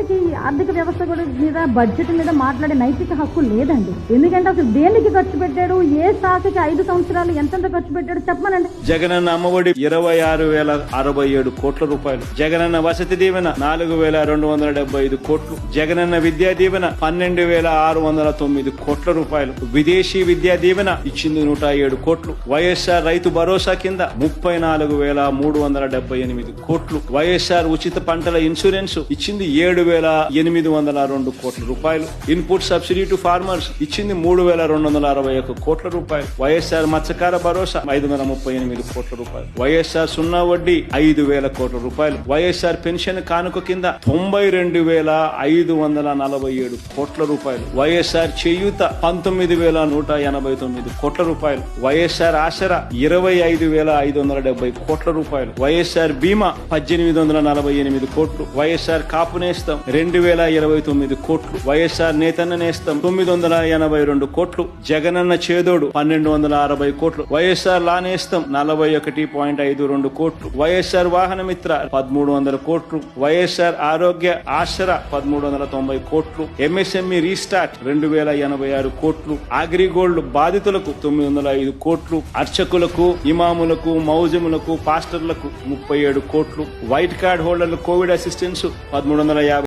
ఆయనకి ఆర్థిక వ్యవస్థ కూడా మీద బడ్జెట్ మీద మాట్లాడే నైతిక హక్కు లేదండి. ఎందుకంటే అసలు దేనికి ఖర్చు పెట్టాడు, ఏ శాఖకి 5 సంవత్సరాలు ఎంతెంత ఖర్చు పెట్టాడు చెప్పమనండి. జగనన్న అమ్మఒడి 26,067 కోట్ల రూపాయలు, జగనన్న వసతి దీవెన 4,275 కోట్లు, జగనన్న విద్యా దీవెన 12,609 కోట్ల రూపాయలు, విదేశీ విద్యా దీవెన ఇచ్చింది 107 కోట్లు, వైఎస్ఆర్ రైతు భరోసా కింద 34,378 కోట్లు, వైఎస్ఆర్ ఉచిత పంటల ఇన్సూరెన్స్ ఇచ్చింది 7,802 కోట్ల రూపాయలు, ఇన్పుట్ సబ్సిడీ టు ఫార్మర్స్ ఇచ్చింది 3,261 కోట్ల రూపాయలు, వైఎస్ఆర్ మత్స్యకార భరోసా 538 కోట్ల రూపాయలు, వైఎస్ఆర్ సున్నా వడ్డీ 5,000 కోట్ల రూపాయలు, వైఎస్ఆర్ పెన్షన్ కానుక కింద 92,547 కోట్ల రూపాయలు, వైఎస్ఆర్ చేయూత 19,189 కోట్ల రూపాయలు, వైఎస్ఆర్ ఆసరా 25,570 కోట్ల రూపాయలు, వైఎస్ఆర్ బీమా 1,848 కోట్లు, వైఎస్ఆర్ కాపు నేస్తం 2,029 కోట్లు, వైఎస్ఆర్ నేతన్న నేస్తం 982 కోట్లు, జగనన్న చేదోడు 1,260 కోట్లు, వైఎస్ఆర్ లా నేస్తం 41.52 కోట్లు, వైఎస్ఆర్ వాహన మిత్ర 1,300 కోట్లు, వైఎస్ఆర్ ఆరోగ్య ఆసరా 1,390 కోట్లు, ఎంఎస్ఎంఈ రీస్టార్ట్ 2,086 కోట్లు, అగ్రిగోల్డ్ బాధితులకు 905 కోట్లు, అర్చకులకు, ఇమాములకు, మౌజములకు, పాస్టర్లకు 37 కోట్లు, వైట్ కార్డ్ హోల్డర్లు కోవిడ్ అసిస్టెన్స్ 1,350